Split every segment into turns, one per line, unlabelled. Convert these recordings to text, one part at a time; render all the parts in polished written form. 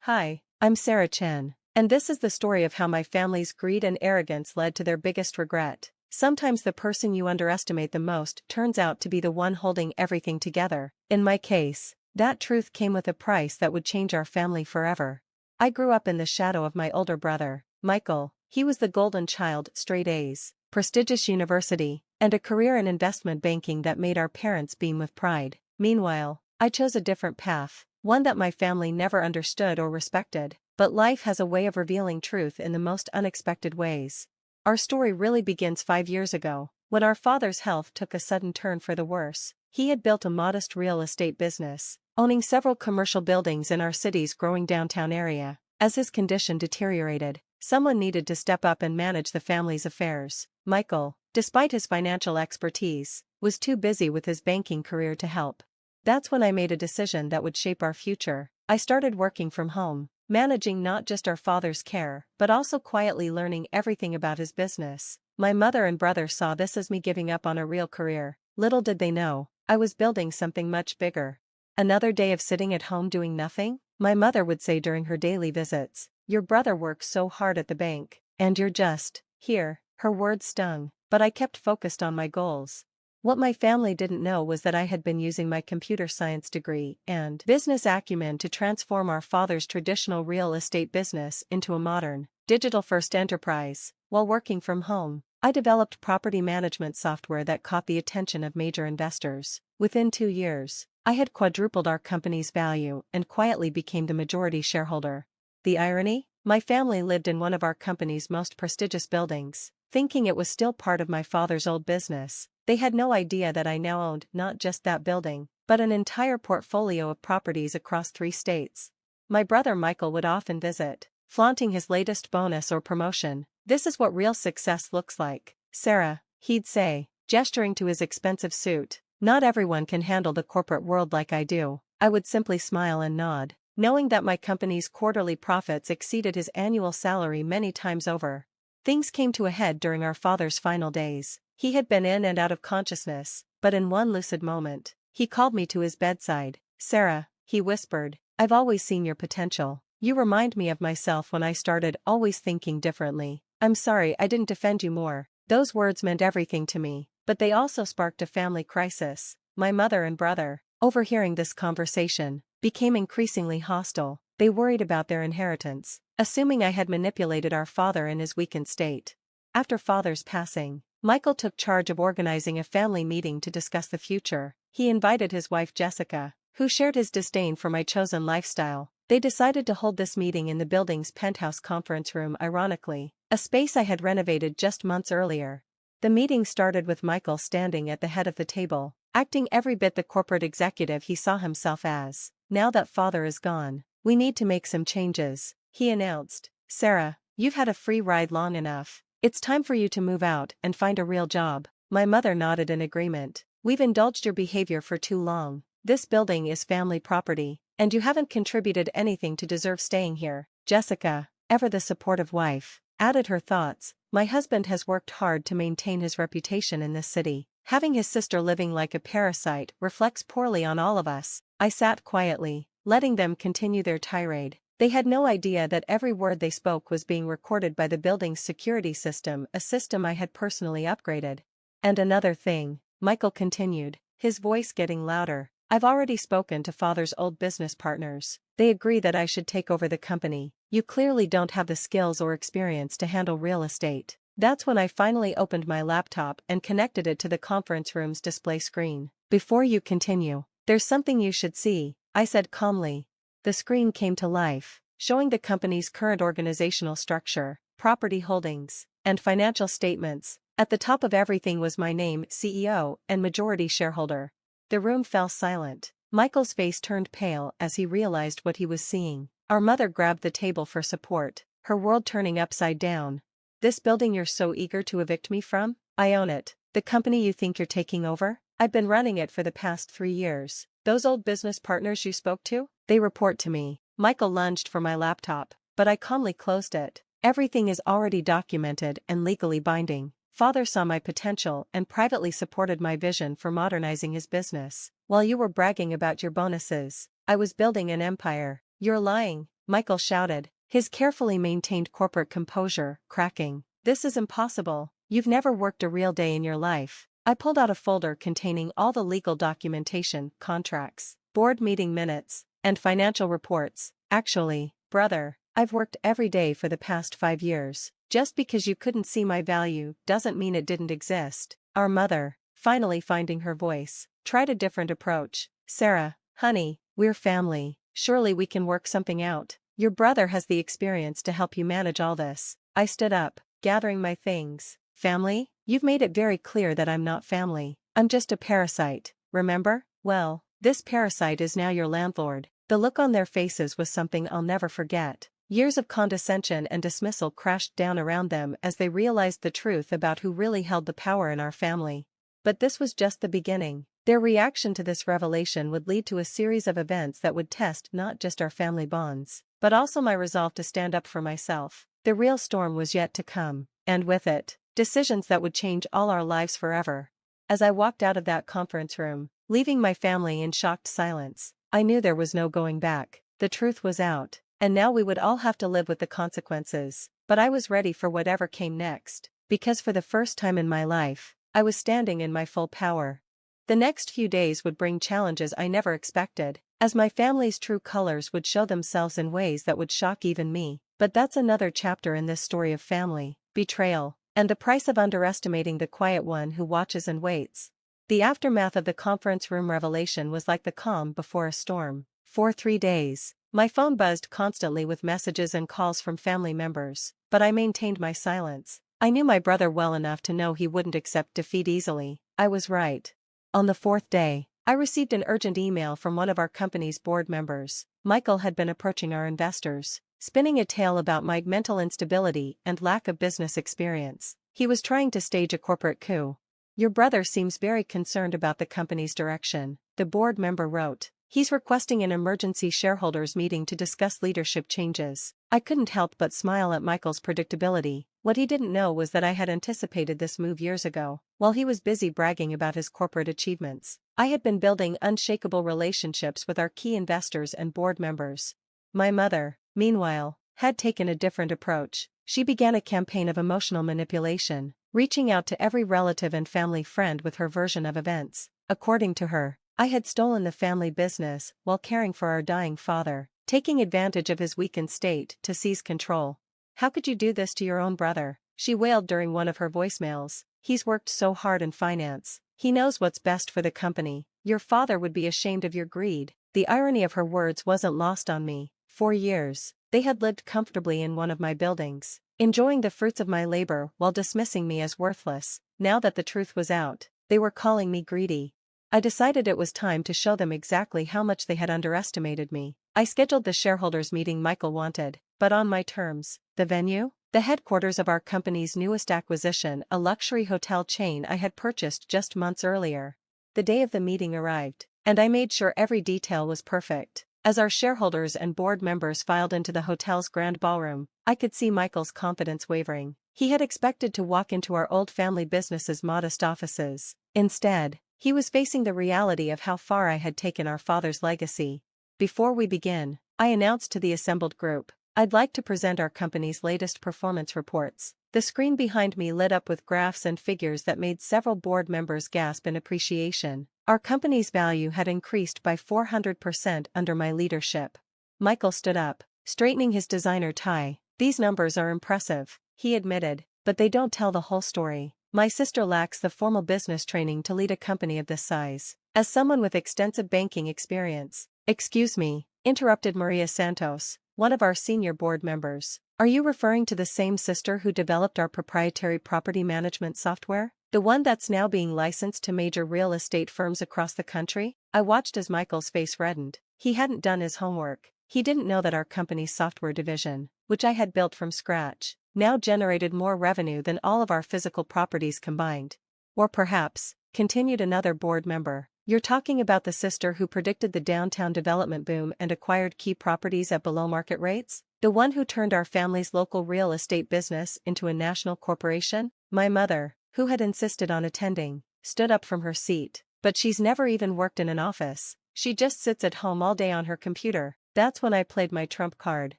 Hi, I'm Sarah Chen, and this is the story of how my family's greed and arrogance led to their biggest regret. Sometimes the person you underestimate the most turns out to be the one holding everything together. In my case, that truth came with a price that would change our family forever. I grew up in the shadow of my older brother, Michael. He was the golden child, straight A's, prestigious university, and a career in investment banking that made our parents beam with pride. Meanwhile, I chose a different path, one that my family never understood or respected, but life has a way of revealing truth in the most unexpected ways. Our story really begins 5 years ago, when our father's health took a sudden turn for the worse. He had built a modest real estate business, owning several commercial buildings in our city's growing downtown area. As his condition deteriorated, someone needed to step up and manage the family's affairs. Michael, despite his financial expertise, was too busy with his banking career to help. That's when I made a decision that would shape our future. I started working from home, managing not just our father's care, but also quietly learning everything about his business. My mother and brother saw this as me giving up on a real career. Little did they know, I was building something much bigger. Another day of sitting at home doing nothing? My mother would say during her daily visits, "Your brother works so hard at the bank, and you're just here." Her words stung, but I kept focused on my goals. What my family didn't know was that I had been using my computer science degree and business acumen to transform our father's traditional real estate business into a modern, digital-first enterprise. While working from home, I developed property management software that caught the attention of major investors. Within 2 years, I had quadrupled our company's value and quietly became the majority shareholder. The irony? My family lived in one of our company's most prestigious buildings, thinking it was still part of my father's old business. They had no idea that I now owned not just that building, but an entire portfolio of properties across 3 states. My brother Michael would often visit, flaunting his latest bonus or promotion. "This is what real success looks like, Sarah," he'd say, gesturing to his expensive suit. "Not everyone can handle the corporate world like I do." I would simply smile and nod, knowing that my company's quarterly profits exceeded his annual salary many times over. Things came to a head during our father's final days. He had been in and out of consciousness, but in one lucid moment, he called me to his bedside. "Sarah," he whispered, "I've always seen your potential. You remind me of myself when I started always thinking differently. I'm sorry I didn't defend you more." Those words meant everything to me, but they also sparked a family crisis. My mother and brother, overhearing this conversation, became increasingly hostile. They worried about their inheritance, assuming I had manipulated our father in his weakened state. After father's passing, Michael took charge of organizing a family meeting to discuss the future. He invited his wife Jessica, who shared his disdain for my chosen lifestyle. They decided to hold this meeting in the building's penthouse conference room, ironically, a space I had renovated just months earlier. The meeting started with Michael standing at the head of the table, acting every bit the corporate executive he saw himself as. "Now that father is gone, we need to make some changes," he announced. "Sarah, you've had a free ride long enough. It's time for you to move out and find a real job." My mother nodded in agreement. "We've indulged your behavior for too long. This building is family property, and you haven't contributed anything to deserve staying here." Jessica, ever the supportive wife, added her thoughts. "My husband has worked hard to maintain his reputation in this city. Having his sister living like a parasite reflects poorly on all of us." I sat quietly, letting them continue their tirade. They had no idea that every word they spoke was being recorded by the building's security system, a system I had personally upgraded. "And another thing," Michael continued, his voice getting louder, "I've already spoken to father's old business partners. They agree that I should take over the company. You clearly don't have the skills or experience to handle real estate." That's when I finally opened my laptop and connected it to the conference room's display screen. "Before you continue, there's something you should see," I said calmly. The screen came to life, showing the company's current organizational structure, property holdings, and financial statements. At the top of everything was my name, CEO and majority shareholder. The room fell silent. Michael's face turned pale as he realized what he was seeing. Our mother grabbed the table for support, her world turning upside down. "This building you're so eager to evict me from? I own it. The company you think you're taking over? I've been running it for the past 3 years. Those old business partners you spoke to? They report to me." Michael lunged for my laptop, but I calmly closed it. "Everything is already documented and legally binding. Father saw my potential and privately supported my vision for modernizing his business. While you were bragging about your bonuses, I was building an empire." "You're lying," Michael shouted, his carefully maintained corporate composure cracking. This is impossible. You've never worked a real day in your life. I pulled out a folder containing all the legal documentation, contracts, board meeting minutes, and financial reports. Actually, brother, I've worked every day for the past 5 years. Just because you couldn't see my value doesn't mean it didn't exist. Our mother, finally finding her voice, tried a different approach. Sarah, honey, we're family. Surely we can work something out. Your brother has the experience to help you manage all this. I stood up, gathering my things. Family? You've made it very clear that I'm not family. I'm just a parasite, remember? Well, this parasite is now your landlord. The look on their faces was something I'll never forget. Years of condescension and dismissal crashed down around them as they realized the truth about who really held the power in our family. But this was just the beginning. Their reaction to this revelation would lead to a series of events that would test not just our family bonds, but also my resolve to stand up for myself. The real storm was yet to come, and with it, decisions that would change all our lives forever. As I walked out of that conference room, leaving my family in shocked silence, I knew there was no going back. The truth was out, and now we would all have to live with the consequences. But I was ready for whatever came next, because for the first time in my life, I was standing in my full power. The next few days would bring challenges I never expected, as my family's true colors would show themselves in ways that would shock even me. But that's another chapter in this story of family, betrayal, and the price of underestimating the quiet one who watches and waits. The aftermath of the conference room revelation was like the calm before a storm. For 3 days, my phone buzzed constantly with messages and calls from family members, but I maintained my silence. I knew my brother well enough to know he wouldn't accept defeat easily. I was right. On the 4th day, I received an urgent email from one of our company's board members. Michael had been approaching our investors, spinning a tale about my mental instability and lack of business experience. He was trying to stage a corporate coup. Your brother seems very concerned about the company's direction, the board member wrote. He's requesting an emergency shareholders meeting to discuss leadership changes. I couldn't help but smile at Michael's predictability. What he didn't know was that I had anticipated this move years ago. While he was busy bragging about his corporate achievements, I had been building unshakable relationships with our key investors and board members. My mother, meanwhile, had taken a different approach. She began a campaign of emotional manipulation, reaching out to every relative and family friend with her version of events. According to her, I had stolen the family business while caring for our dying father, taking advantage of his weakened state to seize control. How could you do this to your own brother? She wailed during one of her voicemails. He's worked so hard in finance. He knows what's best for the company. Your father would be ashamed of your greed. The irony of her words wasn't lost on me. For years, they had lived comfortably in one of my buildings, enjoying the fruits of my labor while dismissing me as worthless. Now that the truth was out, they were calling me greedy. I decided it was time to show them exactly how much they had underestimated me. I scheduled the shareholders meeting Michael wanted, but on my terms. The venue? The headquarters of our company's newest acquisition, a luxury hotel chain I had purchased just months earlier. The day of the meeting arrived, and I made sure every detail was perfect. As our shareholders and board members filed into the hotel's grand ballroom, I could see Michael's confidence wavering. He had expected to walk into our old family business's modest offices. Instead, he was facing the reality of how far I had taken our father's legacy. Before we begin, I announced to the assembled group, I'd like to present our company's latest performance reports. The screen behind me lit up with graphs and figures that made several board members gasp in appreciation. Our company's value had increased by 400% under my leadership. Michael stood up, straightening his designer tie. These numbers are impressive, he admitted, but they don't tell the whole story. My sister lacks the formal business training to lead a company of this size. As someone with extensive banking experience, excuse me, interrupted Maria Santos, one of our senior board members. Are you referring to the same sister who developed our proprietary property management software? The one that's now being licensed to major real estate firms across the country? I watched as Michael's face reddened. He hadn't done his homework. He didn't know that our company's software division, which I had built from scratch, now generated more revenue than all of our physical properties combined. Or perhaps, continued another board member, you're talking about the sister who predicted the downtown development boom and acquired key properties at below-market rates? The one who turned our family's local real estate business into a national corporation? My mother, who had insisted on attending, stood up from her seat. But she's never even worked in an office. She just sits at home all day on her computer. That's when I played my trump card.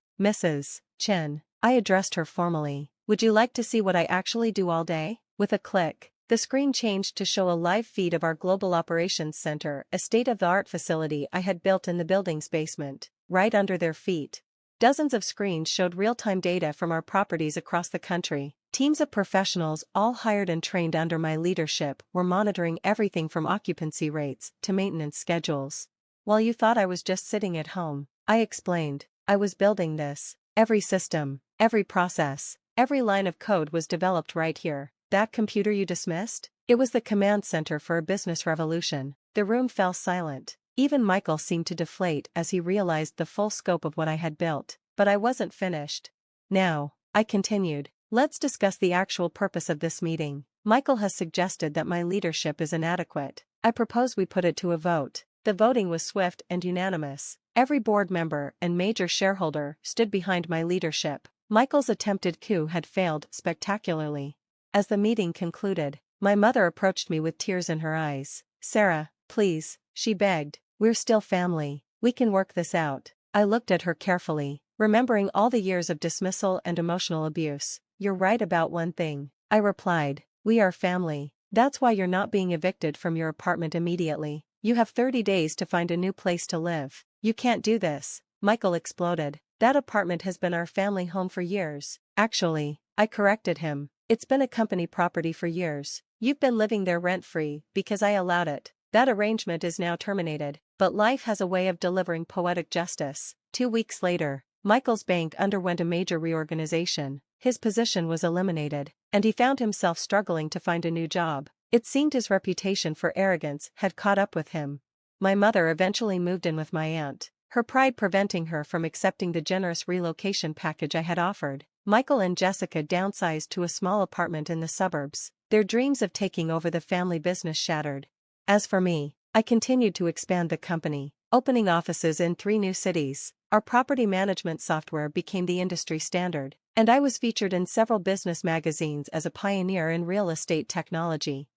Mrs. Chen, I addressed her formally. Would you like to see what I actually do all day? With a click, the screen changed to show a live feed of our Global Operations Center, a state-of-the-art facility I had built in the building's basement, right under their feet. Dozens of screens showed real-time data from our properties across the country. Teams of professionals, all hired and trained under my leadership, were monitoring everything from occupancy rates to maintenance schedules. While you thought I was just sitting at home, I explained, I was building this. Every system, every process, every line of code was developed right here. That computer you dismissed? It was the command center for a business revolution. The room fell silent. Even Michael seemed to deflate as he realized the full scope of what I had built. But I wasn't finished. Now, I continued, let's discuss the actual purpose of this meeting. Michael has suggested that my leadership is inadequate. I propose we put it to a vote. The voting was swift and unanimous. Every board member and major shareholder stood behind my leadership. Michael's attempted coup had failed spectacularly. As the meeting concluded, my mother approached me with tears in her eyes. Sarah, please, she begged. We're still family. We can work this out. I looked at her carefully, remembering all the years of dismissal and emotional abuse. You're right about one thing, I replied. We are family. That's why you're not being evicted from your apartment immediately. You have 30 days to find a new place to live. You can't do this, Michael exploded. That apartment has been our family home for years. Actually, I corrected him. It's been a company property for years. You've been living there rent-free because I allowed it. That arrangement is now terminated, but life has a way of delivering poetic justice. 2 weeks later, Michael's bank underwent a major reorganization. His position was eliminated, and he found himself struggling to find a new job. It seemed his reputation for arrogance had caught up with him. My mother eventually moved in with my aunt, her pride preventing her from accepting the generous relocation package I had offered. Michael and Jessica downsized to a small apartment in the suburbs, their dreams of taking over the family business shattered. As for me, I continued to expand the company, opening offices in 3 new cities. Our property management software became the industry standard, and I was featured in several business magazines as a pioneer in real estate technology.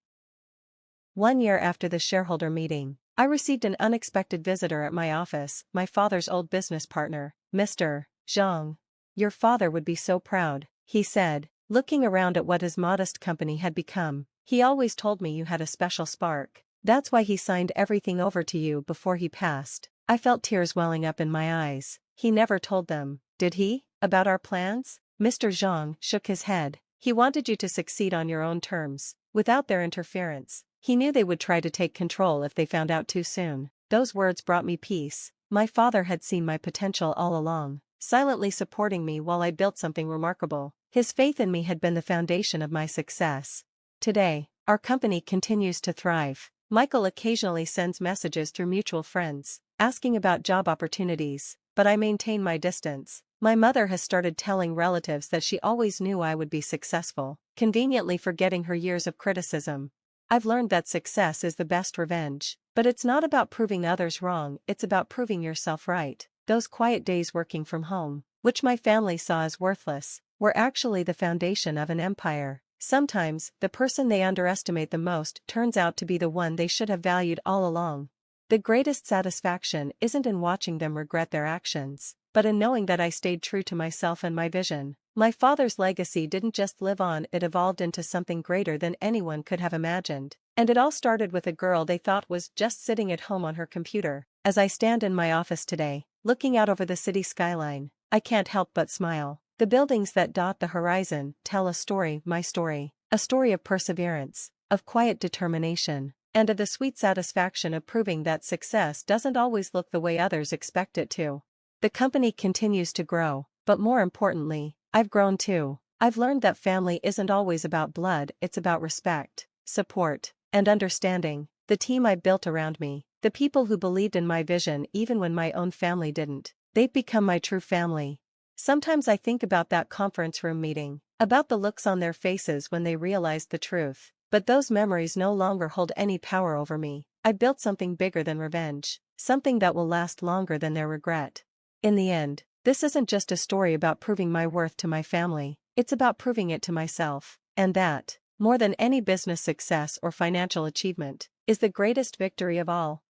1 year after the shareholder meeting, I received an unexpected visitor at my office, my father's old business partner, Mr. Zhang. Your father would be so proud, he said, looking around at what his modest company had become. He always told me you had a special spark. That's why he signed everything over to you before he passed. I felt tears welling up in my eyes. He never told them, did he, about our plans? Mr. Zhang shook his head. He wanted you to succeed on your own terms, without their interference. He knew they would try to take control if they found out too soon. Those words brought me peace. My father had seen my potential all along, silently supporting me while I built something remarkable. His faith in me had been the foundation of my success. Today, our company continues to thrive. Michael occasionally sends messages through mutual friends, asking about job opportunities, but I maintain my distance. My mother has started telling relatives that she always knew I would be successful, conveniently forgetting her years of criticism. I've learned that success is the best revenge, but it's not about proving others wrong, it's about proving yourself right. Those quiet days working from home, which my family saw as worthless, were actually the foundation of an empire. Sometimes, the person they underestimate the most turns out to be the one they should have valued all along. The greatest satisfaction isn't in watching them regret their actions, but in knowing that I stayed true to myself and my vision. My father's legacy didn't just live on, it evolved into something greater than anyone could have imagined. And it all started with a girl they thought was just sitting at home on her computer. As I stand in my office today, looking out over the city skyline, I can't help but smile. The buildings that dot the horizon tell a story, my story. A story of perseverance, of quiet determination, and of the sweet satisfaction of proving that success doesn't always look the way others expect it to. The company continues to grow, but more importantly, I've grown too. I've learned that family isn't always about blood, it's about respect, support, and understanding. The team I built around me, the people who believed in my vision even when my own family didn't, they've become my true family. Sometimes I think about that conference room meeting, about the looks on their faces when they realized the truth. But those memories no longer hold any power over me. I built something bigger than revenge, something that will last longer than their regret. In the end, this isn't just a story about proving my worth to my family, it's about proving it to myself. And that, more than any business success or financial achievement, is the greatest victory of all.